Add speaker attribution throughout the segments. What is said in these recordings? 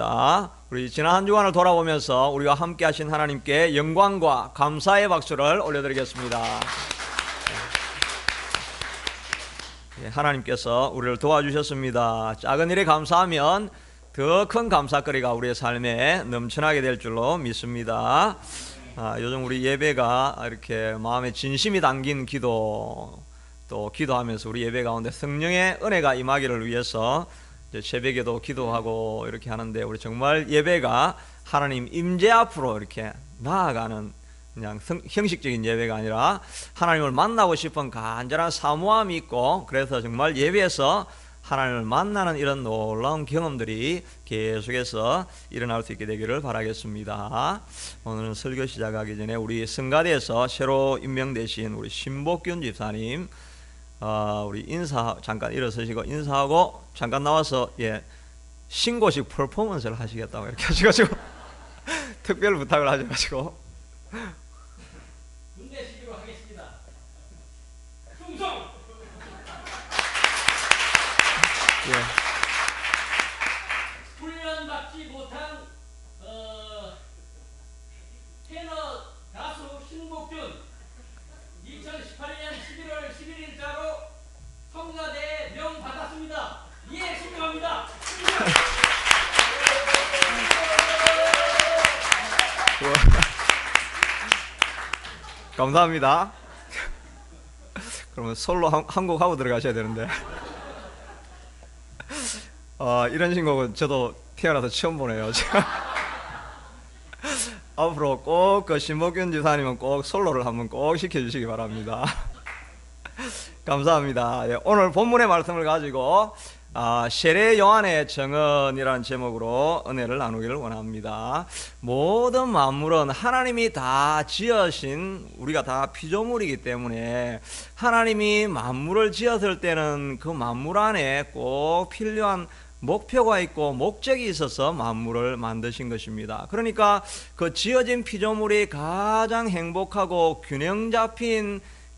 Speaker 1: 드리겠습니다. 우리 지난 한 주간을 돌아보면서 우리가 함께 하신 하나님께 영광과 감사의 박수를 올려드리겠습니다. 하나님께서 우리를 도와주셨습니다. 작은 일에 감사하면 더 큰 감사거리가 우리의 삶에 넘쳐나게 될 줄로 믿습니다. 요즘 우리 예배가 이렇게 마음에 진심이 담긴 기도, 또 기도하면서 우리 예배 가운데 성령의 은혜가 임하기를 위해서 이제 새벽에도 기도하고 이렇게 하는데, 우리 정말 예배가 하나님 임재 앞으로 이렇게 나아가는 그냥 형식적인 예배가 아니라 하나님을 만나고 싶은 간절한 사모함이 있고, 그래서 정말 예배에서 하나님을 만나는 이런 놀라운 경험들이 계속해서 일어날 수 있게 되기를 바라겠습니다. 오늘은 설교 시작하기 전에 우리 성가대에서 새로 임명되신 우리 신복균 집사님, 우리 잠깐 일어서시고 인사하고 잠깐 나와서 신고식 퍼포먼스를 하시겠다고 이렇게 하셔가지고 특별 부탁을 하셔가지고
Speaker 2: 문내시기로 하겠습니다. 충성! 훈련받지 못한 테너 가수 신복균 2018년 11월 11일자로 성가대에 명 받았습니다. 예, 신명합니다.
Speaker 1: 감사합니다. 그러면 솔로 한 곡 하고 들어가셔야 되는데 이런 신곡은 저도 태어나서 처음 보네요. 앞으로 꼭 그 신복균 지사님은 꼭 솔로를 한번 꼭 시켜주시기 바랍니다. 감사합니다. 오늘 본문의 말씀을 가지고 세례 요한의 정언이라는 제목으로 은혜를 나누기를 원합니다. 모든 만물은 하나님이 다 지으신, 우리가 다 피조물이기 때문에 하나님이 만물을 지었을 때는 그 만물 안에 꼭 필요한 목표가 있고 목적이 있어서 만물을 만드신 것입니다. 그러니까 그 지어진 피조물이 가장 행복하고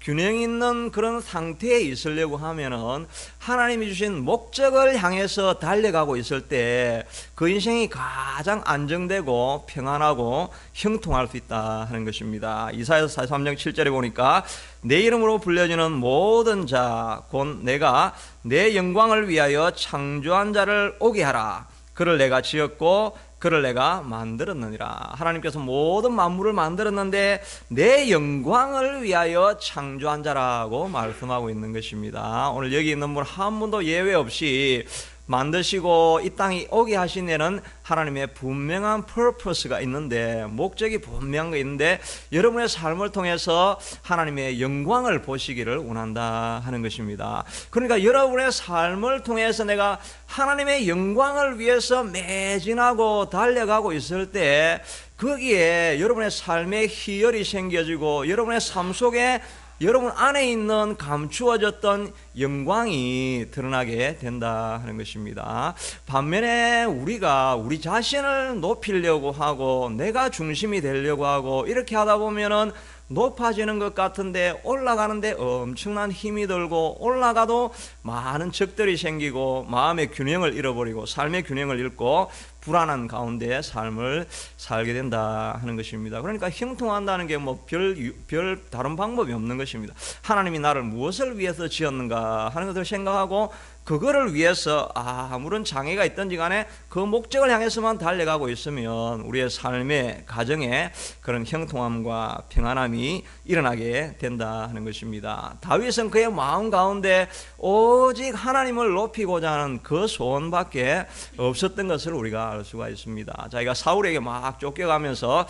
Speaker 1: 균형 있는 그런 상태에 있으려고 하면은 하나님이 주신 목적을 향해서 달려가고 있을 때 그 인생이 가장 안정되고 평안하고 형통할 수 있다 하는 것입니다. 이사야서 43장 7절에 보니까 내 이름으로 불려지는 모든 자 곧 내가 내 영광을 위하여 창조한 자를 오게 하라. 그를 내가 지었고 그를 내가 만들었느니라. 하나님께서 모든 만물을 만들었는데 내 영광을 위하여 창조한 자라고 말씀하고 있는 것입니다. 오늘 여기 있는 분 한 분도 예외 없이 만드시고 이 땅에 오게 하신 데는 하나님의 분명한 퍼포스가 있는데, 목적이 분명한 게 있는데, 여러분의 삶을 통해서 하나님의 영광을 보시기를 원한다 하는 것입니다. 그러니까 여러분의 삶을 통해서 내가 하나님의 영광을 위해서 매진하고 달려가고 있을 때 거기에 여러분의 삶의 희열이 생겨지고 여러분의 삶 속에 여러분 안에 있는 감추어졌던 영광이 드러나게 된다 하는 것입니다. 반면에 우리가 우리 자신을 높이려고 하고 내가 중심이 되려고 하고 이렇게 하다 보면은 높아지는 것 같은데 올라가는데 엄청난 힘이 들고, 올라가도 많은 적들이 생기고 마음의 균형을 잃어버리고 삶의 균형을 잃고 불안한 가운데 삶을 살게 된다 하는 것입니다. 그러니까 형통한다는 게 뭐 별 다른 방법이 없는 것입니다. 하나님이 나를 무엇을 위해서 지었는가 하는 것을 생각하고 그거를 위해서 아무런 장애가 있든지 간에 그 목적을 향해서만 달려가고 있으면 우리의 삶의 가정에 그런 형통함과 평안함이 일어나게 된다 하는 것입니다. 다윗은 그의 마음 가운데 오직 하나님을 높이고자 하는 그 소원밖에 없었던 것을 우리가 알 수가 있습니다. 자기가 사울에게 막 쫓겨가면서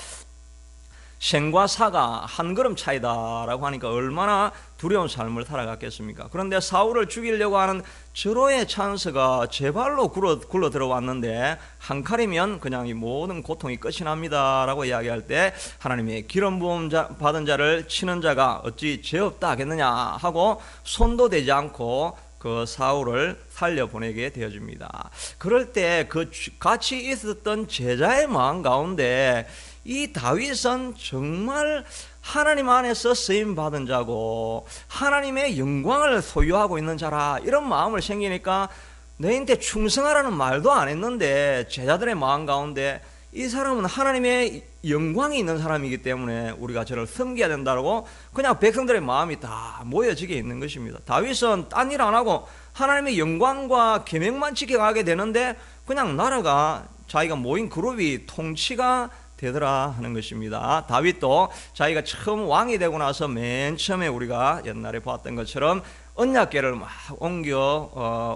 Speaker 1: 생과 사가 한 걸음 차이다라고 하니까 얼마나 두려운 삶을 살아갔겠습니까? 그런데 사울을 죽이려고 하는 저로의 찬스가 제 발로 굴러 들어왔는데 한 칼이면 그냥 이 모든 고통이 끝이 납니다 라고 이야기할 때 하나님의 기름 부음 받은 자를 치는 자가 어찌 죄 없다 하겠느냐 하고 손도 대지 않고 그 사울을 살려보내게 되어집니다. 그럴 때 그 같이 있었던 제자의 마음 가운데 이 다윗은 정말 하나님 안에서 쓰임받은 자고 하나님의 영광을 소유하고 있는 자라, 이런 마음을 생기니까 너희한테 충성하라는 말도 안 했는데 제자들의 마음 가운데 이 사람은 하나님의 영광이 있는 사람이기 때문에 우리가 저를 섬겨야 된다고 그냥 백성들의 마음이 다 모여지게 있는 것입니다. 다윗은 딴 일 안 하고 하나님의 영광과 계명만 지켜가게 되는데 그냥 나라가 자기가 모인 그룹이 통치가 되더라 하는 것입니다. 다윗도 자기가 처음 왕이 되고 나서 맨 처음에 우리가 옛날에 봤던 것처럼 언약궤를 막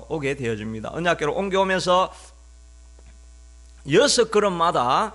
Speaker 1: 오게 되어집니다. 언약궤를 옮겨오면서 6걸음마다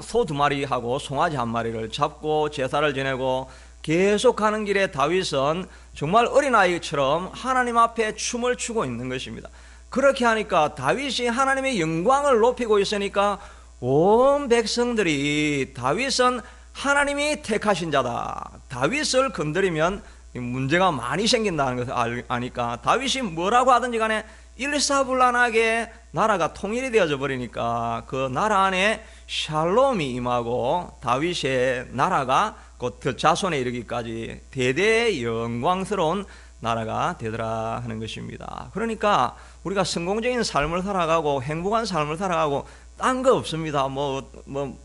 Speaker 1: 소 2마리하고 송아지 1마리를 잡고 제사를 지내고 계속 가는 길에 다윗은 정말 어린아이처럼 하나님 앞에 춤을 추고 있는 것입니다. 그렇게 하니까 다윗이 하나님의 영광을 높이고 있으니까 온 백성들이 다윗은 하나님이 택하신 자다, 다윗을 건드리면 문제가 많이 생긴다는 것을 아니까 다윗이 뭐라고 하든지 간에 일사불란하게 나라가 통일이 되어져 버리니까 그 나라 안에 샬롬이 임하고 다윗의 나라가 곧 그 자손에 이르기까지 대대 영광스러운 나라가 되더라 하는 것입니다. 그러니까 우리가 성공적인 삶을 살아가고 행복한 삶을 살아가고 딴 거 없습니다. 뭐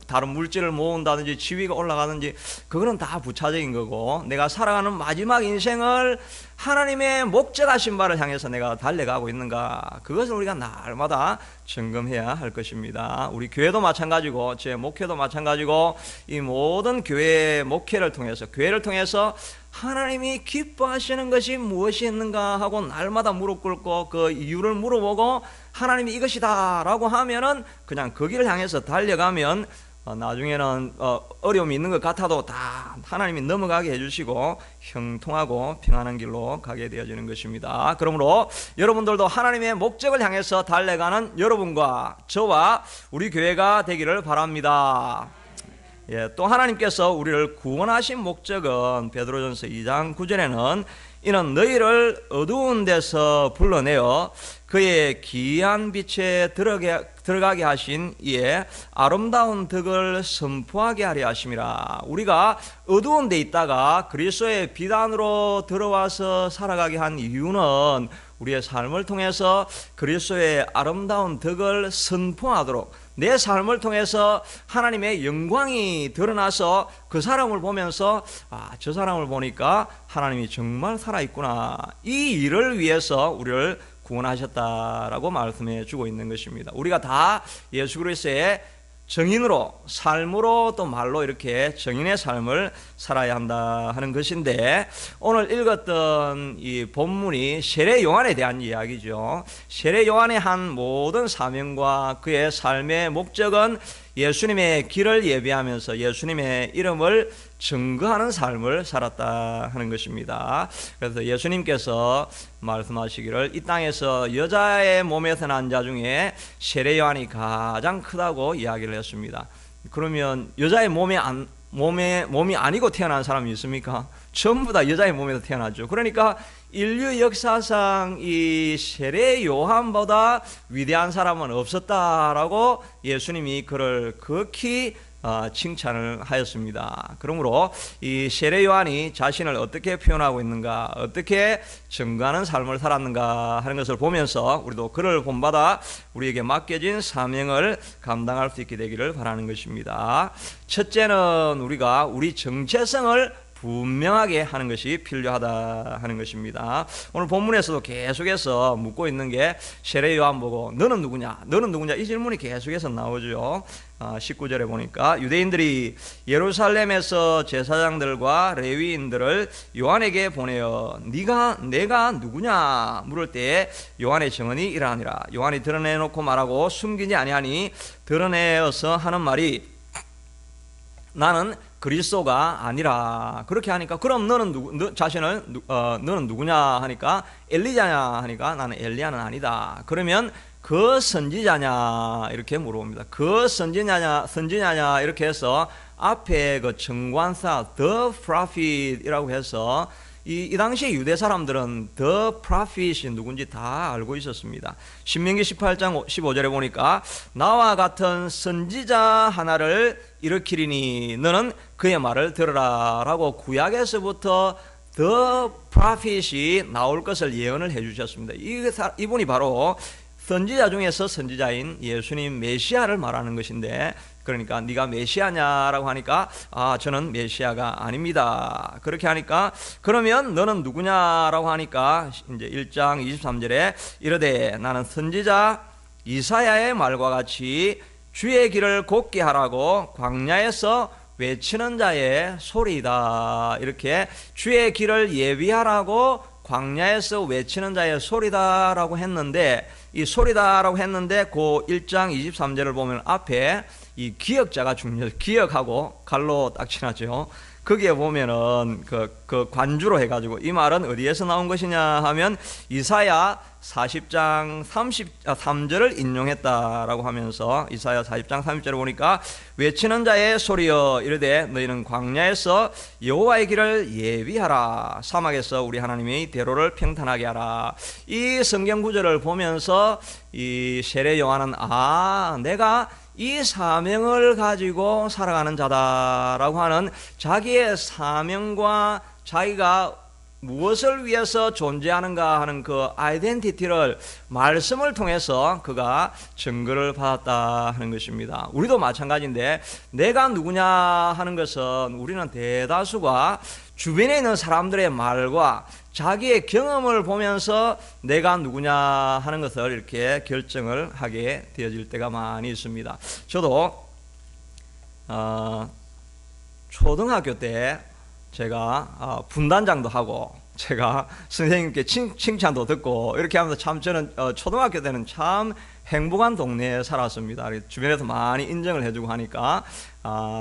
Speaker 1: 다른 물질을 모은다든지 지위가 올라가든지 그거는 다 부차적인 거고, 내가 살아가는 마지막 인생을 하나님의 목적하신 바를 향해서 내가 달려가고 있는가, 그것을 우리가 날마다 점검해야 할 것입니다. 우리 교회도 마찬가지고 제 목회도 마찬가지고 이 모든 교회의 목회를 통해서, 교회를 통해서 하나님이 기뻐하시는 것이 무엇이 있는가 하고 날마다 무릎 꿇고 그 이유를 물어보고 하나님이 이것이다 라고 하면은 그냥 그 길을 향해서 달려가면 나중에는 어려움이 있는 것 같아도 다 하나님이 넘어가게 해주시고 형통하고 평안한 길로 가게 되어지는 것입니다. 그러므로 여러분들도 하나님의 목적을 향해서 달려가는 여러분과 저와 우리 교회가 되기를 바랍니다. 또 하나님께서 우리를 구원하신 목적은 베드로전서 2장 9절에는 이는 너희를 어두운 데서 불러내어 그의 기이한 빛에 들어가게 하신 이에 아름다운 덕을 선포하게 하려 하심이라. 우리가 어두운 데 있다가 그리스도의 빛 안으로 들어와서 살아가게 한 이유는 우리의 삶을 통해서 그리스도의 아름다운 덕을 선포하도록, 내 삶을 통해서 하나님의 영광이 드러나서 그 사람을 보면서 저 사람을 보니까 하나님이 정말 살아있구나, 이 일을 위해서 우리를 구원하셨다라고 말씀해 주고 있는 것입니다. 우리가 다 예수 그리스도의 정인으로, 삶으로 또 말로 이렇게 정인의 삶을 살아야 한다 하는 것인데, 오늘 읽었던 이 본문이 세례 요한에 대한 이야기죠. 세례 요한의 한 모든 사명과 그의 삶의 목적은 예수님의 길을 예비하면서 예수님의 이름을 증거하는 삶을 살았다 하는 것입니다. 그래서 예수님께서 말씀하시기를 이 땅에서 여자의 몸에서 난 자 중에 세례 요한이 가장 크다고 이야기를 했습니다. 그러면 여자의 몸이 아니고 태어난 사람이 있습니까? 전부 다 여자의 몸에서 태어났죠. 그러니까 인류 역사상 이 세례 요한보다 위대한 사람은 없었다라고 예수님이 그를 극히 칭찬을 하였습니다. 그러므로 이 세례 요한이 자신을 어떻게 표현하고 있는가, 어떻게 증거하는 삶을 살았는가 하는 것을 보면서 우리도 그를 본받아 우리에게 맡겨진 사명을 감당할 수 있게 되기를 바라는 것입니다. 첫째는 우리가 우리 정체성을 분명하게 하는 것이 필요하다 하는 것입니다. 오늘 본문에서도 계속해서 묻고 있는 게 세례 요한 보고 너는 누구냐, 너는 누구냐, 이 질문이 계속해서 나오죠. 19절에 보니까 유대인들이 예루살렘에서 제사장들과 레위인들을 요한에게 보내어 내가 누구냐 물을 때에 요한의 증언이 이러하니라. 요한이 드러내놓고 말하고 숨기지 아니하니 드러내어서 하는 말이 나는 그리스도가 아니라. 그렇게 하니까 그럼 너는 너는 누구냐 하니까 엘리자냐 하니까 나는 엘리야는 아니다. 그러면 그 선지자냐 이렇게 물어봅니다. 그 선지자냐 이렇게 해서 앞에 그 정관사 the prophet이라고 해서 이 당시에 유대 사람들은 the prophet이 누군지 다 알고 있었습니다. 신명기 18장 15절에 보니까 나와 같은 선지자 하나를 일으키리니 너는 그의 말을 들으라 라고 구약에서부터 the prophet이 나올 것을 예언을 해주셨습니다. 이분이 바로 선지자 중에서 선지자인 예수님 메시아를 말하는 것인데, 그러니까 네가 메시아냐라고 하니까 저는 메시아가 아닙니다. 그렇게 하니까 그러면 너는 누구냐라고 하니까 이제 1장 23절에 이르되 나는 선지자 이사야의 말과 같이 주의 길을 곧게 하라고 광야에서 외치는 자의 소리이다. 이렇게 주의 길을 예비하라고 광야에서 외치는 자의 소리다라고 했는데, 이 소리다라고 했는데 그 1장 23절을 보면 앞에 이 기역자가 중요해요. 기역하고 갈로 딱 칠하죠. 거기에 보면은 그 관주로 해가지고 이 말은 어디에서 나온 것이냐 하면 이사야 40장 33절을 인용했다라고 하면서 이사야 40장 30절을 보니까 외치는 자의 소리여 이르되 너희는 광야에서 여호와의 길을 예비하라 사막에서 우리 하나님의 대로를 평탄하게 하라. 이 성경 구절을 보면서 이 세례 요한은 내가 이 사명을 가지고 살아가는 자다라고 하는 자기의 사명과 자기가 무엇을 위해서 존재하는가 하는 그 아이덴티티를 말씀을 통해서 그가 증거를 받았다 하는 것입니다. 우리도 마찬가지인데 내가 누구냐 하는 것은 우리는 대다수가 주변에 있는 사람들의 말과 자기의 경험을 보면서 내가 누구냐 하는 것을 이렇게 결정을 하게 되어질 때가 많이 있습니다. 저도 초등학교 때 제가 분단장도 하고 제가 선생님께 칭찬도 듣고 이렇게 하면서 참 저는 초등학교 때는 참 행복한 동네에 살았습니다. 주변에서 많이 인정을 해주고 하니까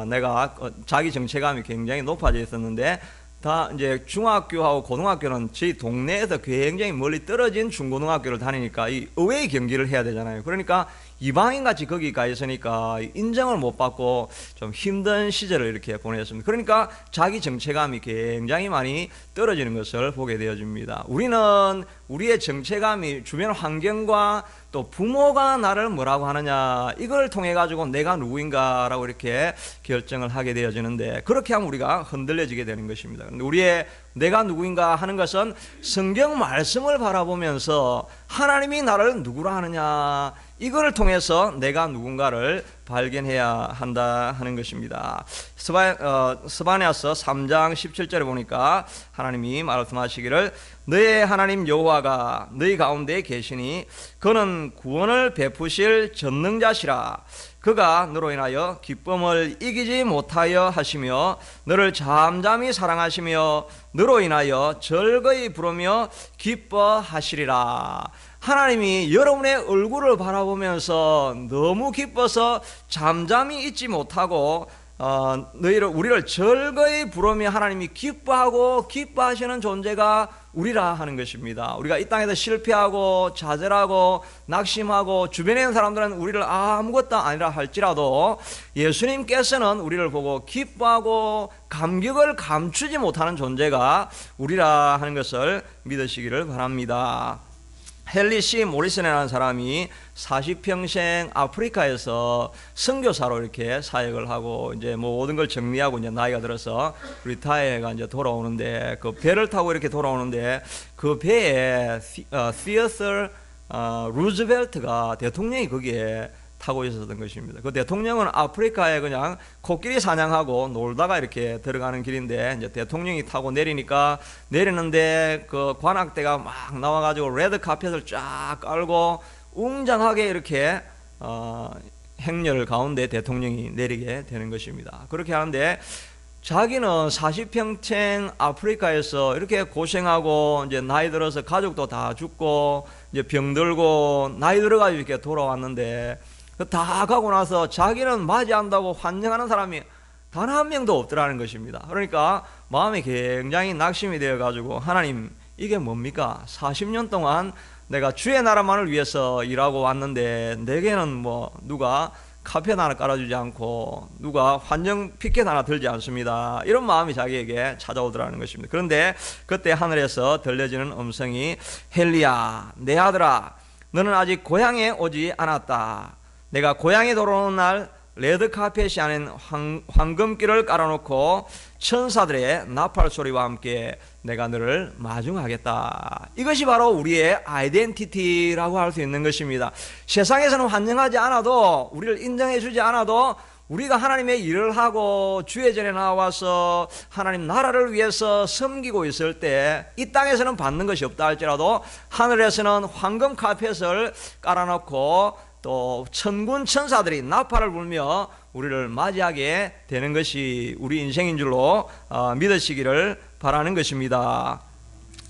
Speaker 1: 내가 자기 정체감이 굉장히 높아져 있었는데, 다 이제 중학교하고 고등학교는 저희 동네에서 굉장히 멀리 떨어진 중고등학교를 다니니까 이 어웨이 경기를 해야 되잖아요. 그러니까 이방인같이 거기 가 있으니까 인정을 못 받고 좀 힘든 시절을 이렇게 보냈습니다. 그러니까 자기 정체감이 굉장히 많이 떨어지는 것을 보게 되어집니다. 우리는 우리의 정체감이 주변 환경과 또 부모가 나를 뭐라고 하느냐 이걸 통해 가지고 내가 누구인가 라고 이렇게 결정을 하게 되어지는데, 그렇게 하면 우리가 흔들려지게 되는 것입니다. 우리의 내가 누구인가 하는 것은 성경 말씀을 바라보면서 하나님이 나를 누구라 하느냐 이거를 통해서 내가 누군가를 발견해야 한다 하는 것입니다. 스바냐서 3장 17절에 보니까 하나님이 말씀하시기를 너의 하나님 여호와가 너희 가운데 계시니 그는 구원을 베푸실 전능자시라. 그가 너로 인하여 기쁨을 이기지 못하여 하시며 너를 잠잠히 사랑하시며 너로 인하여 즐거이 부르며 기뻐하시리라. 하나님이 여러분의 얼굴을 바라보면서 너무 기뻐서 잠잠히 있지 못하고 우리를 즐거이 부르며 하나님이 기뻐하고 기뻐하시는 존재가 우리라 하는 것입니다. 우리가 이 땅에서 실패하고 좌절하고 낙심하고 주변에 있는 사람들은 우리를 아무것도 아니라 할지라도 예수님께서는 우리를 보고 기뻐하고 감격을 감추지 못하는 존재가 우리라 하는 것을 믿으시기를 바랍니다. 헨리 C. 모리슨이라는 사람이 40평생 아프리카에서 선교사로 이렇게 사역을 하고 이제 모든 걸 정리하고 이제 나이가 들어서 리타이어가 이제 돌아오는데 그 배를 타고 이렇게 돌아오는데 그 배에 시어서 루즈벨트가 대통령이 거기에 타고 있었던 것입니다. 그 대통령은 아프리카에 그냥 코끼리 사냥하고 놀다가 이렇게 들어가는 길인데 이제 대통령이 타고 내리는데 그 관악대가 막 나와가지고 레드 카펫을 쫙 깔고 웅장하게 이렇게 행렬 가운데 대통령이 내리게 되는 것입니다. 그렇게 하는데 자기는 40평생 아프리카에서 이렇게 고생하고 이제 나이 들어서 가족도 다 죽고 이제 병들고 나이 들어가지고 이렇게 돌아왔는데 다 가고 나서 자기는 맞이한다고 환영하는 사람이 단 한 명도 없더라는 것입니다. 그러니까 마음이 굉장히 낙심이 되어가지고 하나님 이게 뭡니까? 40년 동안 내가 주의 나라만을 위해서 일하고 왔는데 내게는 뭐 누가 카펫 하나 깔아주지 않고 누가 환영 피켓 하나 들지 않습니다. 이런 마음이 자기에게 찾아오더라는 것입니다. 그런데 그때 하늘에서 들려지는 음성이 헨리야 내 아들아 너는 아직 고향에 오지 않았다. 내가 고향에 돌아오는 날 레드카펫이 아닌 황금길을 깔아놓고 천사들의 나팔 소리와 함께 내가 너를 마중하겠다. 이것이 바로 우리의 아이덴티티라고 할 수 있는 것입니다. 세상에서는 환영하지 않아도, 우리를 인정해 주지 않아도, 우리가 하나님의 일을 하고 주의 전에 나와서 하나님 나라를 위해서 섬기고 있을 때 이 땅에서는 받는 것이 없다 할지라도 하늘에서는 황금 카펫을 깔아놓고 또 천군 천사들이 나팔을 불며 우리를 맞이하게 되는 것이 우리 인생인 줄로 믿으시기를 바라는 것입니다.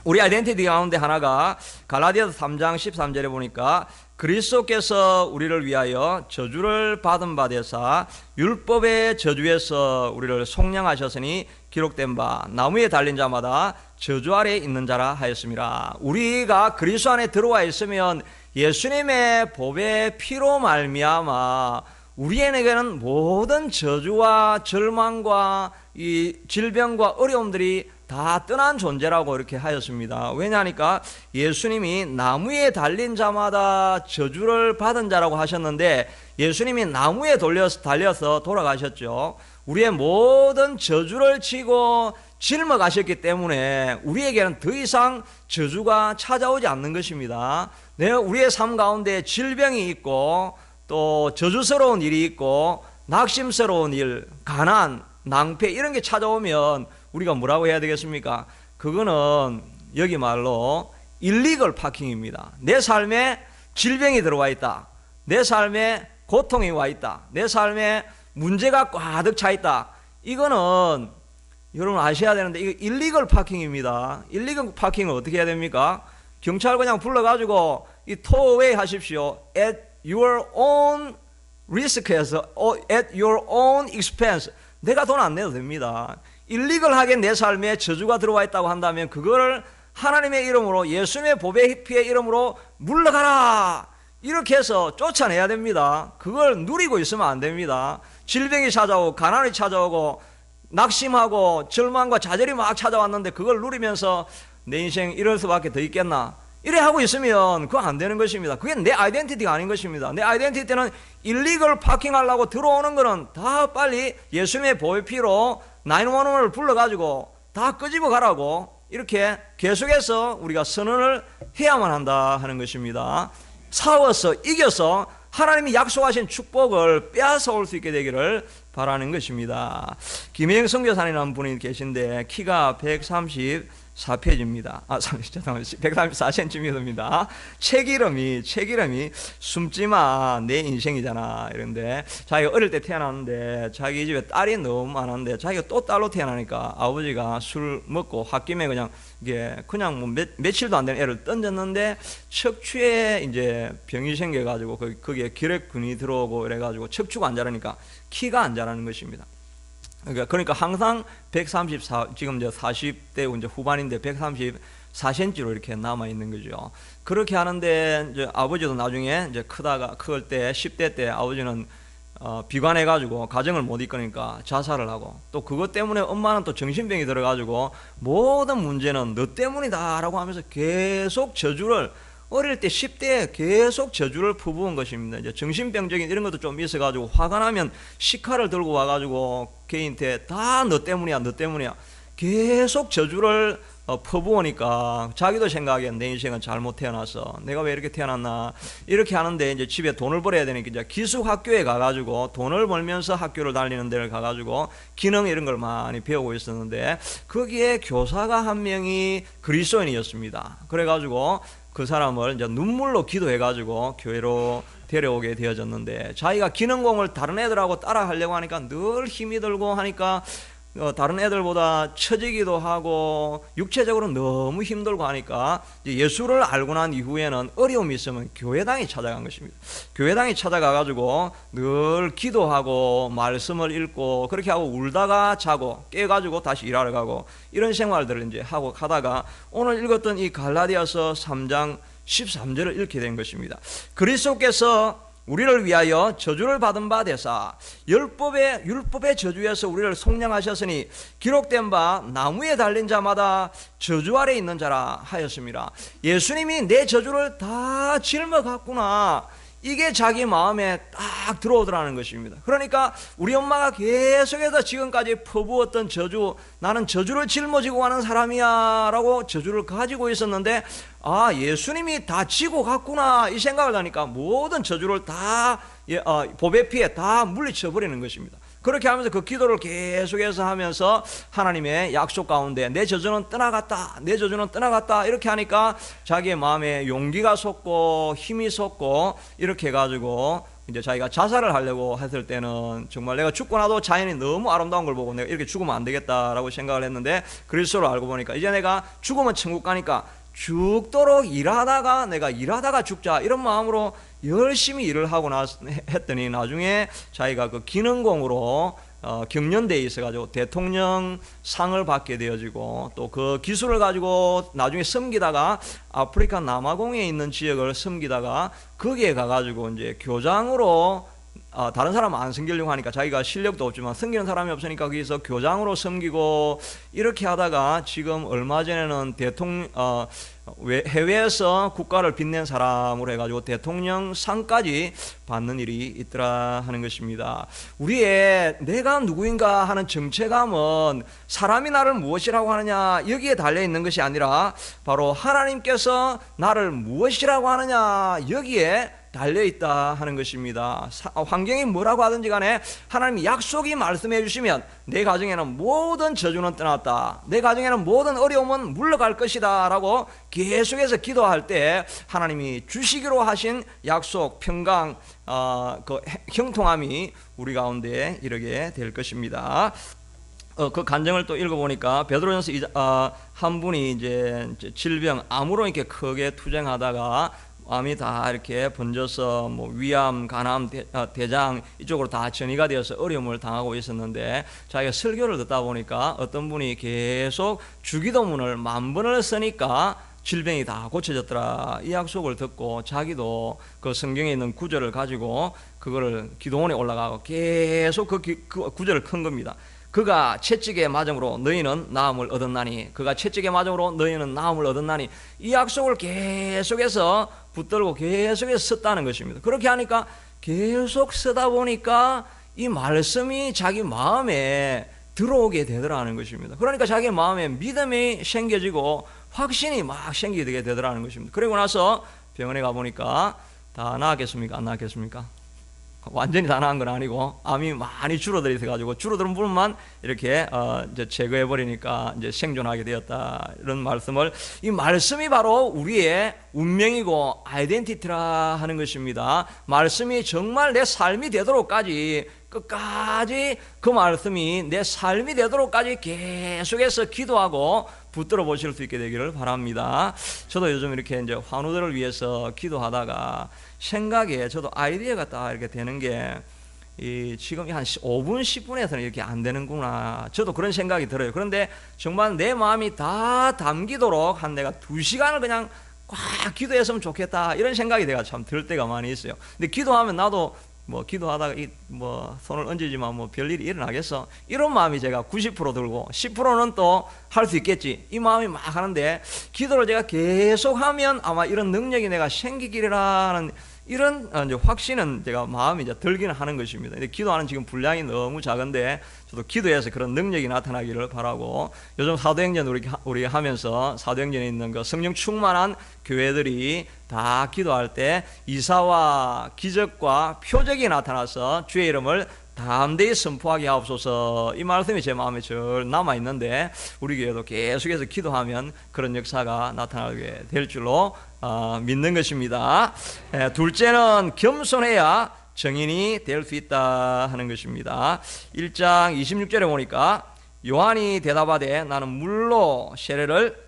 Speaker 1: 우리 아이덴티티 가운데 하나가 갈라디아서 3장 13절에 보니까 그리스도께서 우리를 위하여 저주를 받은 바 되사 율법의 저주에서 우리를 속량하셨으니 기록된 바 나무에 달린 자마다 저주 아래 있는 자라 하였습니다. 우리가 그리스도 안에 들어와 있으면 예수님의 보배 피로 말미암아 우리에게는 모든 저주와 절망과 이 질병과 어려움들이 다 떠난 존재라고 이렇게 하였습니다. 왜냐하니까 예수님이 나무에 달린 자마다 저주를 받은 자라고 하셨는데 예수님이 나무에 달려서 돌아가셨죠. 우리의 모든 저주를 지고 짊어가셨기 때문에 우리에게는 더 이상 저주가 찾아오지 않는 것입니다. 우리의 삶 가운데 질병이 있고 또 저주스러운 일이 있고 낙심스러운 일, 가난, 낭패 이런 게 찾아오면 우리가 뭐라고 해야 되겠습니까? 그거는 여기 말로 일리걸 파킹입니다. 내 삶에 질병이 들어와 있다. 내 삶에 고통이 와 있다. 내 삶에 문제가 꽉득 차 있다. 이거는 여러분 아셔야 되는데 이거 일리걸 파킹입니다. 일리걸 파킹을 어떻게 해야 됩니까? 경찰 그냥 불러가지고 이 토웨이 하십시오. At your own risk에서 at your own expense. 내가 돈 안 내도 됩니다. 일리걸하게 내 삶에 저주가 들어와 있다고 한다면 그거를 하나님의 이름으로 예수님의 보배 피의 이름으로 물러가라 이렇게 해서 쫓아내야 됩니다. 그걸 누리고 있으면 안 됩니다. 질병이 찾아오고 가난이 찾아오고 낙심하고 절망과 좌절이 막 찾아왔는데 그걸 누리면서 내 인생 이럴 수밖에 더 있겠나 이래 하고 있으면 그거 안 되는 것입니다. 그게 내 아이덴티티가 아닌 것입니다. 내 아이덴티티는 일리걸 파킹하려고 들어오는 거는 다 빨리 예수님의 보배 피로 911을 불러가지고 다 끄집어 가라고 이렇게 계속해서 우리가 선언을 해야만 한다 하는 것입니다. 싸워서 이겨서 하나님이 약속하신 축복을 빼앗아올 수 있게 되기를 바라는 것입니다. 김혜영 선교사님이라는 분이 계신데 키가 134페이지입니다. 134cm입니다. 책 이름이 숨지마 내 인생이잖아 이런데 자기가 어릴 때 태어났는데 자기 집에 딸이 너무 많았는데 자기가 또 딸로 태어나니까 아버지가 술 먹고 홧김에 그냥 뭐 며칠도 안 된 애를 던졌는데 척추에 이제 병이 생겨가지고 거기에 기력근이 들어오고 이래가지고 척추가 안 자라니까 키가 안 자라는 것입니다. 그러니까 항상 134, 지금 이제 40대 이제 후반인데 134cm로 이렇게 남아 있는 거죠. 그렇게 하는데 이제 아버지도 나중에 이제 클 때 10대 때 아버지는 비관해가지고 가정을 못 이끄니까 자살을 하고 또 그것 때문에 엄마는 또 정신병이 들어가지고 모든 문제는 너 때문이다라고 하면서 계속 저주를 어릴 때 10대에 계속 저주를 퍼부은 것입니다. 이제 정신병적인 이런 것도 좀 있어가지고 화가 나면 식칼을 들고 와가지고 개인한테 다 너 때문이야 계속 저주를 퍼부으니까 자기도 생각하기엔 내 인생은 잘못 태어나서 내가 왜 이렇게 태어났나 이렇게 하는데 이제 집에 돈을 벌어야 되니까 이제 기숙학교에 가가지고 돈을 벌면서 학교를 다니는 데를 가가지고 기능 이런 걸 많이 배우고 있었는데 거기에 교사가 한 명이 그리스도인이었습니다. 그래가지고 그 사람을 이제 눈물로 기도해가지고 교회로 데려오게 되어졌는데 자기가 기능공을 다른 애들하고 따라 하려고 하니까 늘 힘이 들고 하니까 다른 애들보다 처지기도 하고 육체적으로 너무 힘들고 하니까 예수를 알고 난 이후에는 어려움이 있으면 교회당에 찾아간 것입니다. 교회당에 찾아가가지고 늘 기도하고 말씀을 읽고 그렇게 하고 울다가 자고 깨가지고 다시 일하러 가고 이런 생활들을 이제 하고 가다가 오늘 읽었던 이 갈라디아서 3장 13절을 읽게 된 것입니다. 그리스도께서 우리를 위하여 저주를 받은 바 되사 율법의 저주에서 우리를 속량하셨으니 기록된 바 나무에 달린 자마다 저주 아래 있는 자라 하였습니다. 예수님이 내 저주를 다 짊어갔구나 이게 자기 마음에 딱 들어오더라는 것입니다. 그러니까 우리 엄마가 계속해서 지금까지 퍼부었던 저주, 나는 저주를 짊어지고 가는 사람이야 라고 저주를 가지고 있었는데, 예수님이 다 지고 갔구나 이 생각을 하니까 모든 저주를 다 보배 피해 다 물리쳐 버리는 것입니다. 그렇게 하면서 그 기도를 계속해서 하면서 하나님의 약속 가운데 내 저주는 떠나갔다, 내 저주는 떠나갔다 이렇게 하니까 자기의 마음에 용기가 솟고 힘이 솟고, 이렇게 해가지고 이제 자기가 자살을 하려고 했을 때는 정말 내가 죽고 나도 자연이 너무 아름다운 걸 보고 내가 이렇게 죽으면 안 되겠다라고 생각을 했는데, 그리스도를 알고 보니까 이제 내가 죽으면 천국 가니까 죽도록 내가 일하다가 죽자 이런 마음으로 열심히 일을 하고 했더니 나중에 자기가 그 기능공으로 경연대에 있어가지고 대통령 상을 받게 되어지고, 또 그 기술을 가지고 나중에 섬기다가 아프리카 남아공에 있는 지역을 섬기다가 거기에 가가지고 이제 교장으로, 다른 사람 안 섬기려고 하니까 자기가 실력도 없지만 섬기는 사람이 없으니까 거기서 교장으로 섬기고, 이렇게 하다가 지금 얼마 전에는 해외에서 국가를 빛낸 사람으로 해가지고 대통령상까지 받는 일이 있더라 하는 것입니다. 우리의 내가 누구인가 하는 정체감은 사람이 나를 무엇이라고 하느냐 여기에 달려있는 것이 아니라 바로 하나님께서 나를 무엇이라고 하느냐 여기에 달려있다 하는 것입니다. 환경이 뭐라고 하든지 간에 하나님이 약속이 말씀해 주시면 내 가정에는 모든 저주는 떠났다, 내 가정에는 모든 어려움은 물러갈 것이다 라고 계속해서 기도할 때 하나님이 주시기로 하신 약속, 평강, 그 형통함이 우리 가운데 이르게 될 것입니다. 그 간증을 또 읽어보니까 베드로전서 한 분이 이제 질병, 암으로 이렇게 크게 투쟁하다가 암이 다 이렇게 번져서 뭐 위암, 간암, 대장 이쪽으로 다 전이가 되어서 어려움을 당하고 있었는데, 자기가 설교를 듣다 보니까 어떤 분이 계속 주기도문을 10,000번을 쓰니까 질병이 다 고쳐졌더라. 이 약속을 듣고 자기도 그 성경에 있는 구절을 가지고 그거를 기도원에 올라가고 계속 그 구절을 큰 겁니다. 그가 채찍에 맞음으로 너희는 나음을 얻었나니, 그가 채찍에 맞음으로 너희는 나음을 얻었나니, 이 약속을 계속해서 붙들고 계속해서 썼다는 것입니다. 그렇게 하니까 계속 쓰다 보니까 이 말씀이 자기 마음에 들어오게 되더라는 것입니다. 그러니까 자기 마음에 믿음이 생겨지고 확신이 막 생기게 되더라는 것입니다. 그리고 나서 병원에 가보니까 다 나았겠습니까? 안 나았겠습니까? 완전히 다 나은 건 아니고 암이 많이 줄어들어가지고 줄어든 부분만 이렇게 이제 제거해 버리니까 이제 생존하게 되었다, 이런 말씀을, 이 말씀이 바로 우리의 운명이고 아이덴티티라 하는 것입니다. 말씀이 정말 내 삶이 되도록까지 끝까지 그 말씀이 내 삶이 되도록까지 계속해서 기도하고 붙들어 보실 수 있게 되기를 바랍니다. 저도 요즘 이렇게 이제 환우들을 위해서 기도하다가 생각에 저도 아이디어가 딱 이렇게 되는 게, 지금 한 5분, 10분에서는 이렇게 안 되는구나. 저도 그런 생각이 들어요. 그런데 정말 내 마음이 다 담기도록 한 내가 2시간을 그냥 꽉 기도했으면 좋겠다, 이런 생각이 내가 참 들 때가 많이 있어요. 근데 기도하면 나도 뭐 기도하다가 손을 얹지만 뭐 별일이 일어나겠어, 이런 마음이 제가 90% 들고 10%는 또 할 수 있겠지, 이 마음이 막 하는데, 기도를 제가 계속 하면 아마 이런 능력이 내가 생기기라는 이런 이제 확신은 제가 마음이 이제 들기는 하는 것입니다. 근데 기도하는 지금 분량이 너무 작은데 저도 기도해서 그런 능력이 나타나기를 바라고, 요즘 사도행전 우리 하면서 사도행전에 있는 그 성령 충만한 교회들이 다 기도할 때 이사와 기적과 표적이 나타나서 주의 이름을 담대히 선포하게 하옵소서, 이 말씀이 제 마음에 절 남아있는데, 우리 교회도 계속해서 기도하면 그런 역사가 나타나게 될 줄로 믿는 것입니다. 둘째는 겸손해야 정인이 될 수 있다 하는 것입니다. 1장 26절에 보니까 요한이 대답하되 나는 물로 세례를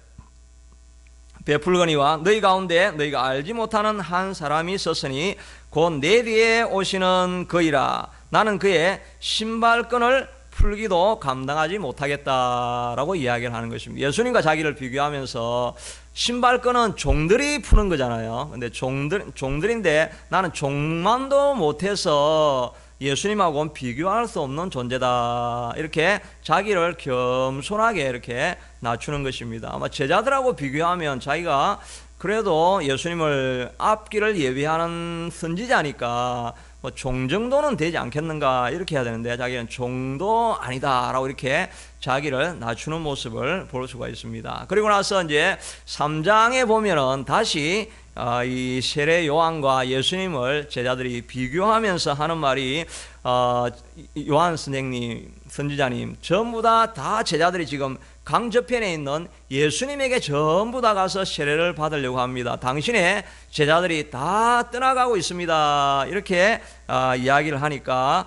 Speaker 1: 베풀거니와 너희 가운데 너희가 알지 못하는 한 사람이 섰으니 곧 내 뒤에 오시는 그이라. 나는 그의 신발끈을 풀기도 감당하지 못하겠다라고 이야기를 하는 것입니다. 예수님과 자기를 비교하면서 신발끈은 종들이 푸는 거잖아요. 근데 종들인데 나는 종만도 못해서 예수님하고는 비교할 수 없는 존재다, 이렇게 자기를 겸손하게 이렇게 낮추는 것입니다. 아마 제자들하고 비교하면 자기가 그래도 예수님을 앞길을 예비하는 선지자니까 뭐 종 정도는 되지 않겠는가 이렇게 해야 되는데 자기는 종도 아니다라고 이렇게 자기를 낮추는 모습을 볼 수가 있습니다. 그리고 나서 이제 3장에 보면은 다시 이 세례 요한과 예수님을 제자들이 비교하면서 하는 말이 요한 선생님, 선지자님 전부 다 제자들이 지금 강저편에 있는 예수님에게 전부 다 가서 세례를 받으려고 합니다. 당신의 제자들이 다 떠나가고 있습니다. 이렇게 이야기를 하니까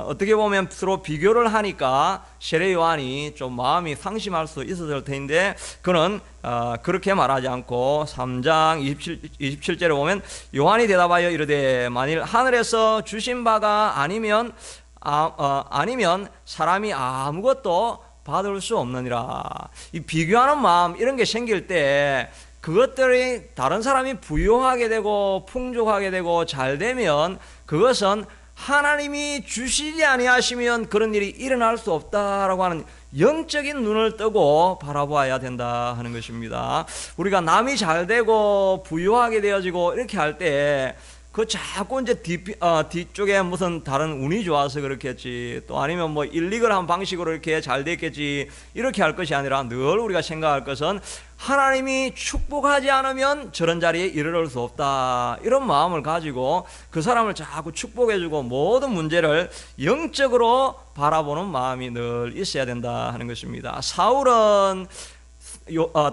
Speaker 1: 어떻게 보면 서로 비교를 하니까 세례 요한이 좀 마음이 상심할 수 있었을 텐데 그는 그렇게 말하지 않고 3장 27절에 보면 요한이 대답하여 이르되 만일 하늘에서 주신 바가 아니면 사람이 아무것도 받을 수 없느니라. 이 비교하는 마음 이런 게 생길 때 그것들이 다른 사람이 부유하게 되고 풍족하게 되고 잘 되면 그것은 하나님이 주시지 아니하시면 그런 일이 일어날 수 없다라고 하는 영적인 눈을 뜨고 바라보아야 된다 하는 것입니다. 우리가 남이 잘 되고 부유하게 되어지고 이렇게 할 때 그 자꾸 이제 뒤쪽에 무슨 다른 운이 좋아서 그렇겠지 또 아니면 뭐 일릭을 한 방식으로 이렇게 잘 됐겠지 이렇게 할 것이 아니라 늘 우리가 생각할 것은 하나님이 축복하지 않으면 저런 자리에 이르를 수 없다 이런 마음을 가지고 그 사람을 자꾸 축복해주고 모든 문제를 영적으로 바라보는 마음이 늘 있어야 된다 하는 것입니다. 사울은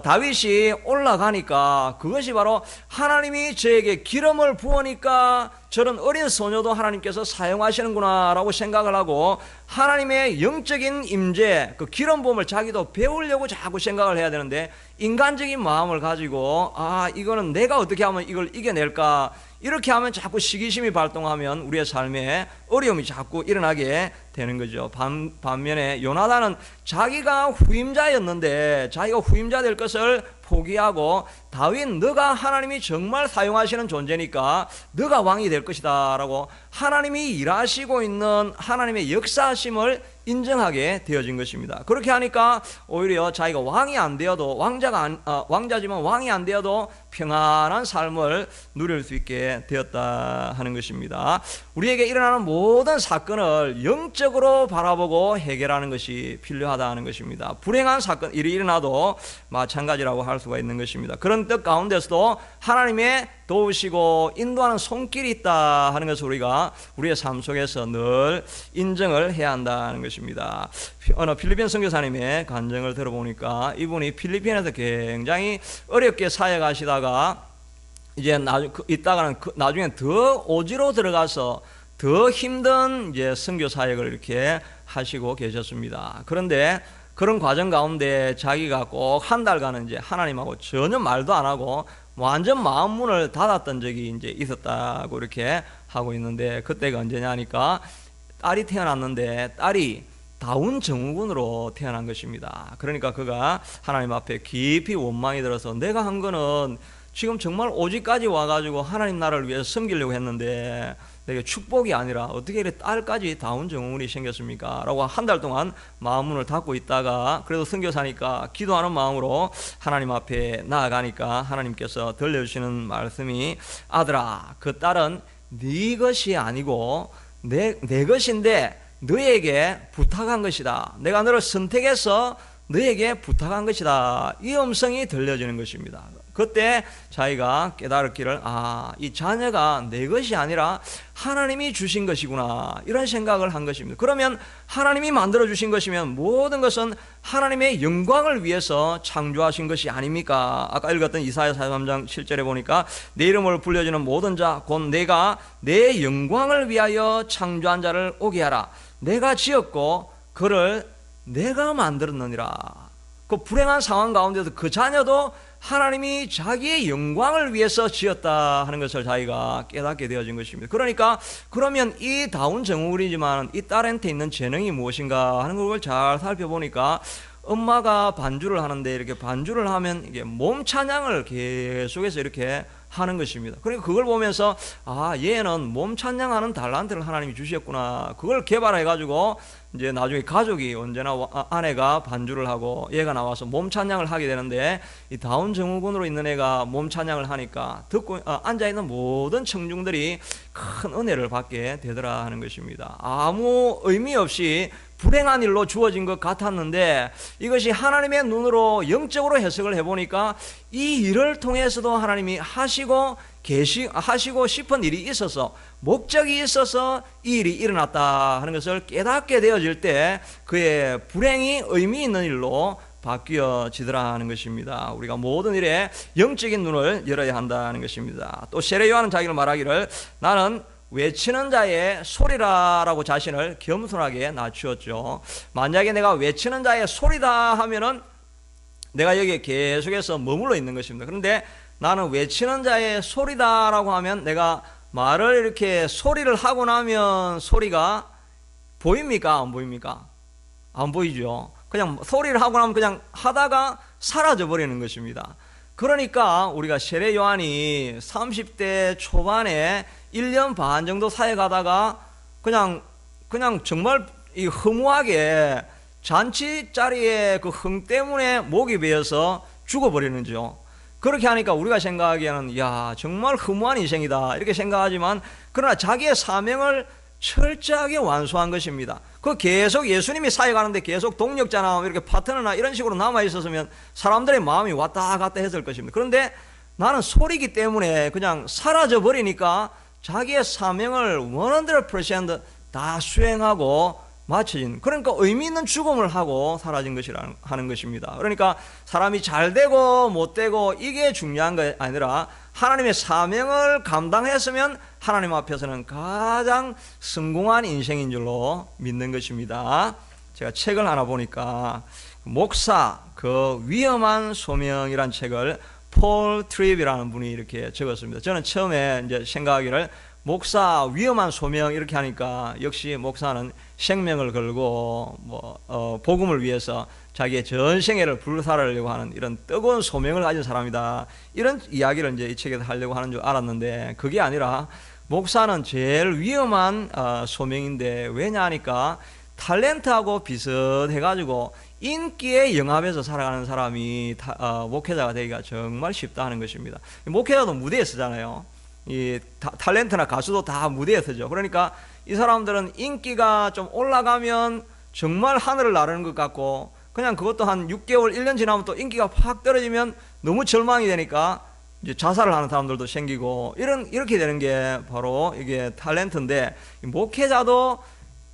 Speaker 1: 다윗이 올라가니까 그것이 바로 하나님이 저에게 기름을 부으니까 저런 어린 소녀도 하나님께서 사용하시는구나 라고 생각을 하고 하나님의 영적인 임재 그 기름 부음을 자기도 배우려고 자꾸 생각을 해야 되는데 인간적인 마음을 가지고 이거는 내가 어떻게 하면 이걸 이겨낼까 이렇게 하면 자꾸 시기심이 발동하면 우리의 삶에 어려움이 자꾸 일어나게 되는 거죠. 반면에 요나단은 자기가 후임자였는데 자기가 후임자 될 것을 포기하고 다윗 너가 하나님이 정말 사용하시는 존재니까 너가 왕이 될 것이다 라고 하나님이 일하시고 있는 하나님의 역사하심을 인정하게 되어진 것입니다. 그렇게 하니까 오히려 자기가 왕이 안 되어도 왕자지만 왕이 안 되어도 평안한 삶을 누릴 수 있게 되었다 하는 것입니다. 우리에게 일어나는 모든 사건을 영적으로 바라보고 해결하는 것이 필요하다 하는 것입니다. 불행한 사건 일이 일어나도 마찬가지라고 할 수가 있는 것입니다. 그런 뜻 가운데서도 하나님의 도우시고 인도하는 손길이 있다 하는 것을 우리가 우리의 삶 속에서 늘 인정을 해야 한다는 것입니다. 어느 필리핀 선교사님의 간증을 들어보니까 이분이 필리핀에서 굉장히 어렵게 사역하시다가 이제 이따가는 나중에 더 오지로 들어가서 더 힘든 이제 선교 사역을 이렇게 하시고 계셨습니다. 그런데 그런 과정 가운데 자기가 꼭 한 달간은 이제 하나님하고 전혀 말도 안 하고 완전 마음 문을 닫았던 적이 이제 있었다고 이렇게 하고 있는데 그때가 언제냐 하니까 딸이 태어났는데 딸이 다운 증후군으로 태어난 것입니다. 그러니까 그가 하나님 앞에 깊이 원망이 들어서 내가 한 거는 지금 정말 오직까지 와가지고 하나님 나라를 위해서 섬기려고 했는데 내게 축복이 아니라 어떻게 이렇게 딸까지 다운 증후군이 생겼습니까? 라고 한 달 동안 마음 문을 닫고 있다가 그래도 선교사니까 기도하는 마음으로 하나님 앞에 나아가니까 하나님께서 들려주시는 말씀이 아들아 그 딸은 네 것이 아니고 내 것인데 너에게 부탁한 것이다. 내가 너를 선택해서 너에게 부탁한 것이다. 이 음성이 들려지는 것입니다. 그때 자기가 깨달았기를 이 자녀가 내 것이 아니라 하나님이 주신 것이구나 이런 생각을 한 것입니다. 그러면 하나님이 만들어 주신 것이면 모든 것은 하나님의 영광을 위해서 창조하신 것이 아닙니까? 아까 읽었던 이사야 43장 7절에 보니까 내 이름을 불려주는 모든 자 곧 내가 내 영광을 위하여 창조한 자를 오게 하라. 내가 지었고 그를 내가 만들었느니라. 그 불행한 상황 가운데서 그 자녀도 하나님이 자기의 영광을 위해서 지었다 하는 것을 자기가 깨닫게 되어진 것입니다. 그러니까 그러면 이 다운 증후군이지만 이 딸한테 있는 재능이 무엇인가 하는 걸 잘 살펴보니까 엄마가 반주를 하는데 이렇게 반주를 하면 이게 몸 찬양을 계속해서 이렇게 하는 것입니다. 그러니까 그걸 보면서 얘는 몸 찬양하는 달란트를 하나님이 주셨구나. 그걸 개발해 가지고 이제 나중에 가족이 언제나 아내가 반주를 하고 얘가 나와서 몸 찬양을 하게 되는데, 이 다운 증후군으로 있는 애가 몸 찬양을 하니까 듣고 앉아 있는 모든 청중들이 큰 은혜를 받게 되더라 하는 것입니다. 아무 의미 없이 불행한 일로 주어진 것 같았는데, 이것이 하나님의 눈으로 영적으로 해석을 해보니까 이 일을 통해서도 하나님이 하시고 싶은 일이 있어서, 목적이 있어서 이 일이 일어났다 하는 것을 깨닫게 되어질 때 그의 불행이 의미 있는 일로 바뀌어지더라 하는 것입니다. 우리가 모든 일에 영적인 눈을 열어야 한다는 것입니다. 또 세례 요한은 자기를 말하기를, 나는 외치는 자의 소리라라고 자신을 겸손하게 낮추었죠. 만약에 내가 외치는 자의 소리다 하면은 내가 여기에 계속해서 머물러 있는 것입니다. 그런데 나는 외치는 자의 소리다라고 하면, 내가 말을 이렇게 소리를 하고 나면 소리가 보입니까? 안 보입니까? 안 보이죠. 그냥 소리를 하고 나면 그냥 하다가 사라져 버리는 것입니다. 그러니까 우리가 세례 요한이 30대 초반에 1년 반 정도 사역하다가 그냥 정말 이 허무하게 잔치 자리에 그 흥 때문에 목이 베어서 죽어버리는죠. 그렇게 하니까 우리가 생각하기에는 정말 허무한 인생이다 이렇게 생각하지만, 그러나 자기의 사명을 철저하게 완수한 것입니다. 그 계속 예수님이 사역하는데 계속 동력자나 이렇게 파트너나 이런 식으로 남아 있었으면 사람들의 마음이 왔다 갔다 했을 것입니다. 그런데 나는 소리기 때문에 그냥 사라져 버리니까 자기의 사명을 100%다 수행하고 마쳐진, 그러니까 의미 있는 죽음을 하고 사라진 것이라는 하는 것입니다. 그러니까 사람이 잘 되고 못 되고 이게 중요한 게 아니라 하나님의 사명을 감당했으면 하나님 앞에서는 가장 성공한 인생인 줄로 믿는 것입니다. 제가 책을 하나 보니까 목사 그 위험한 소명이란 책을 폴 트립이라는 분이 이렇게 적었습니다. 저는 처음에 이제 생각하기를 목사 위험한 소명 이렇게 하니까 역시 목사는 생명을 걸고 복음을 위해서 자기의 전생애를 불살으려고 하는 이런 뜨거운 소명을 가진 사람이다, 이런 이야기를 이제 이 책에서 하려고 하는 줄 알았는데, 그게 아니라 목사는 제일 위험한 소명인데, 왜냐 하니까 탤런트하고 비슷해가지고 인기에 영합해서 살아가는 사람이 목회자가 되기가 정말 쉽다 하는 것입니다. 목회자도 무대에 서잖아요. 이 탤런트나 가수도 다 무대에 서죠. 그러니까 이 사람들은 인기가 좀 올라가면 정말 하늘을 나르는 것 같고, 그냥 그것도 한 6개월, 1년 지나면 또 인기가 확 떨어지면 너무 절망이 되니까 이제 자살을 하는 사람들도 생기고, 이렇게 되는 게 바로 이게 탤런트인데, 목회자도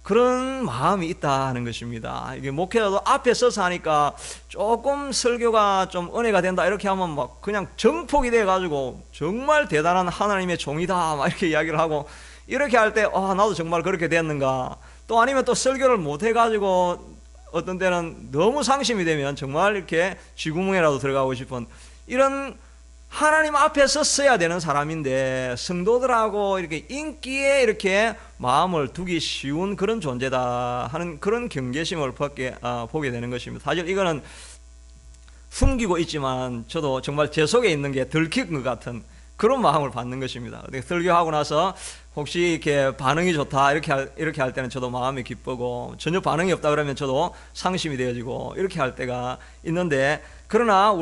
Speaker 1: 그런 마음이 있다 하는 것입니다. 이게 목회자도 앞에 서서 하니까 조금 설교가 좀 은혜가 된다 이렇게 하면 막 그냥 정폭이 돼 가지고 정말 대단한 하나님의 종이다 막 이렇게 이야기를 하고, 이렇게 할 때 나도 정말 그렇게 됐는가, 또 아니면 또 설교를 못 해 가지고 어떤 때는 너무 상심이 되면 정말 이렇게 쥐구멍에라도 들어가고 싶은, 이런 하나님 앞에 섰어야 되는 사람인데 성도들하고 이렇게 인기에 이렇게 마음을 두기 쉬운 그런 존재다 하는 그런 경계심을 보게 되는 것입니다. 사실 이거는 숨기고 있지만 저도 정말 제 속에 있는 게 들킨 것 같은 그런 마음을 받는 것입니다. 설교하고 나서 혹시 이렇게 반응이 좋다 이렇게 할 때는 저도 마음이 기쁘고, 전혀 반응이 없다 그러면 저도 상심이 되어지고 이렇게 할 때가 있는데, 그러나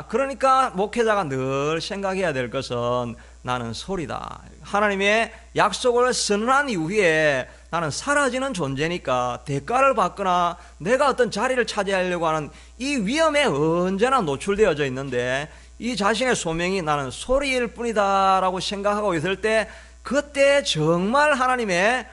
Speaker 1: 그러니까 목회자가 늘 생각해야 될 것은 나는 소리다. 하나님의 약속을 선언한 이후에 나는 사라지는 존재니까 대가를 받거나 내가 어떤 자리를 차지하려고 하는 이 위험에 언제나 노출되어져 있는데, 이 자신의 소명이 나는 소리일 뿐이다 라고 생각하고 있을 때, 그때 정말 하나님의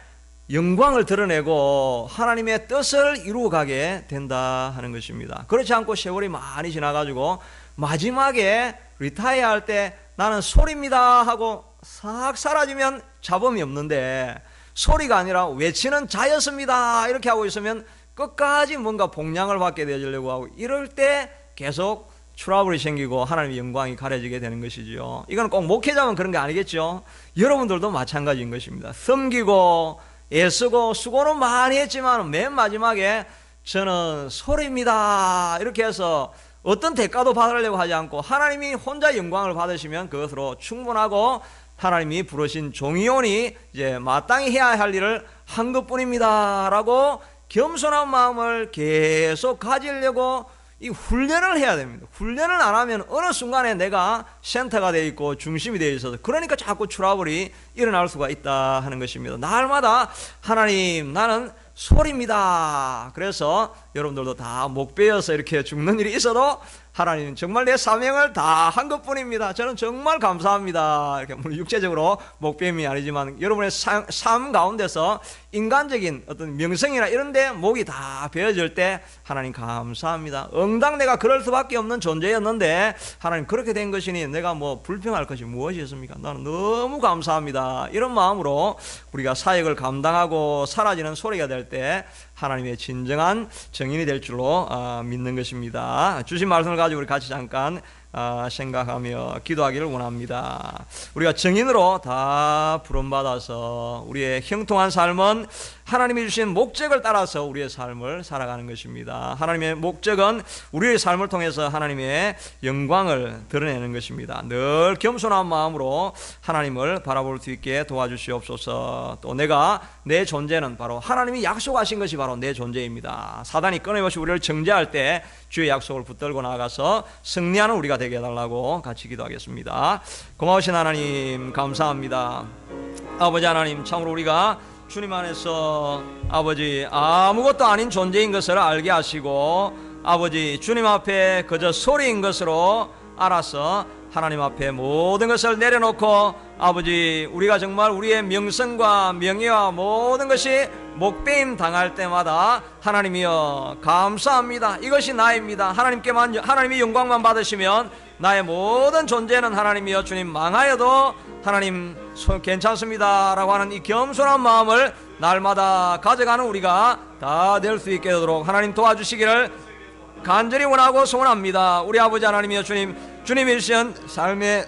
Speaker 1: 영광을 드러내고 하나님의 뜻을 이루어가게 된다 하는 것입니다. 그렇지 않고 세월이 많이 지나가지고 마지막에 리타이어 할 때 나는 소리입니다 하고 싹 사라지면 잡음이 없는데, 소리가 아니라 외치는 자였습니다 이렇게 하고 있으면 끝까지 뭔가 복량을 받게 되려고 하고, 이럴 때 계속 트러블이 생기고 하나님의 영광이 가려지게 되는 것이죠. 이건 꼭 목회자만 그런 게 아니겠죠. 여러분들도 마찬가지인 것입니다. 섬기고 애쓰고 수고는 많이 했지만 맨 마지막에 저는 소리입니다 이렇게 해서 어떤 대가도 받으려고 하지 않고 하나님이 혼자 영광을 받으시면 그것으로 충분하고 하나님이 부르신 종이오니 이제 마땅히 해야 할 일을 한 것뿐입니다 라고 겸손한 마음을 계속 가지려고 이 훈련을 해야 됩니다. 훈련을 안 하면 어느 순간에 내가 센터가 되어 있고 중심이 되어 있어서 그러니까 자꾸 트러블이 일어날 수가 있다 하는 것입니다. 날마다 하나님 나는 소리입니다. 그래서 여러분들도 다 목 베어서 이렇게 죽는 일이 있어도 하나님 정말 내 사명을 다 한 것뿐입니다. 저는 정말 감사합니다. 이렇게 물론 육체적으로 목 뱀이 아니지만 여러분의 삶 가운데서 인간적인 어떤 명성이나 이런 데 목이 다 베어질 때 하나님 감사합니다. 응당 내가 그럴 수밖에 없는 존재였는데 하나님 그렇게 된 것이니 내가 뭐 불평할 것이 무엇이 있습니까? 나는 너무 감사합니다. 이런 마음으로 우리가 사역을 감당하고 사라지는 소리가 될 때 하나님의 진정한 정인이 될 줄로 믿는 것입니다. 주신 말씀을 가지고 우리 같이 잠깐 생각하며 기도하기를 원합니다. 우리가 정인으로 다 부름받아서 우리의 형통한 삶은 하나님이 주신 목적을 따라서 우리의 삶을 살아가는 것입니다. 하나님의 목적은 우리의 삶을 통해서 하나님의 영광을 드러내는 것입니다. 늘 겸손한 마음으로 하나님을 바라볼 수 있게 도와주시옵소서. 또 내 존재는 바로 하나님이 약속하신 것이 바로 내 존재입니다. 사단이 끊임없이 우리를 정죄할 때 주의 약속을 붙들고 나가서 승리하는 우리가 되게 해달라고 같이 기도하겠습니다. 고마우신 하나님 감사합니다. 아버지 하나님, 참으로 우리가 주님 안에서 아버지 아무것도 아닌 존재인 것을 알게 하시고 아버지 주님 앞에 그저 소리인 것으로 알아서 하나님 앞에 모든 것을 내려놓고 아버지 우리가 정말 우리의 명성과 명예와 모든 것이 목배임 당할 때마다 하나님이여 감사합니다. 이것이 나입니다. 하나님이 영광만 받으시면 나의 모든 존재는 하나님이여 주님 망하여도 하나님 괜찮습니다 라고 하는 이 겸손한 마음을 날마다 가져가는 우리가 다 될 수 있게 되도록 하나님 도와주시기를 간절히 원하고 소원합니다. 우리 아버지 하나님이여 주님이 주신 삶의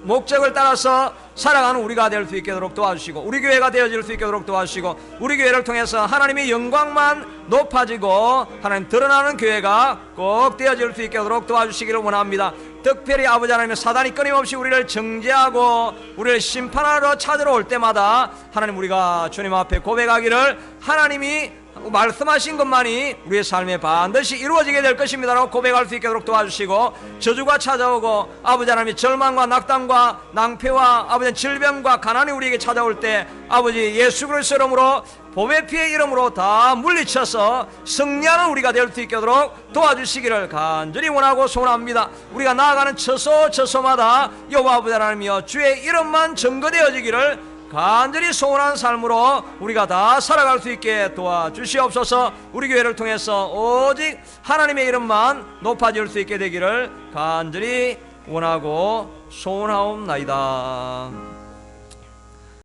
Speaker 1: 목적을 따라서 살아가는 우리가 될 수 있게 되도록 도와주시고 우리 교회가 되어질 수 있게 되도록 도와주시고 우리 교회를 통해서 하나님의 영광만 높아지고 하나님 드러나는 교회가 꼭 되어질 수 있게 되도록 도와주시기를 원합니다. 특별히 아버지 하나님 사단이 끊임없이 우리를 정죄하고 우리를 심판하러 찾으러 올 때마다 하나님 우리가 주님 앞에 고백하기를 하나님이 말씀하신 것만이 우리의 삶에 반드시 이루어지게 될 것입니다 라고 고백할 수 있게 도록 도와주시고 저주가 찾아오고 아버지 하나님의 절망과 낙담과 낭패와 아버지 질병과 가난이 우리에게 찾아올 때 아버지 예수 그리스도 이름으로 봄의 피의 이름으로 다 물리쳐서 승리하는 우리가 될 수 있게 도록 도와주시기를 간절히 원하고 소원합니다. 우리가 나아가는 처소마다 여호와 아버지 하나님이여 주의 이름만 증거되어지기를 간절히 소원한 삶으로 우리가 다 살아갈 수 있게 도와주시옵소서. 우리 교회를 통해서 오직 하나님의 이름만 높아질 수 있게 되기를 간절히 원하고 소원하옵나이다.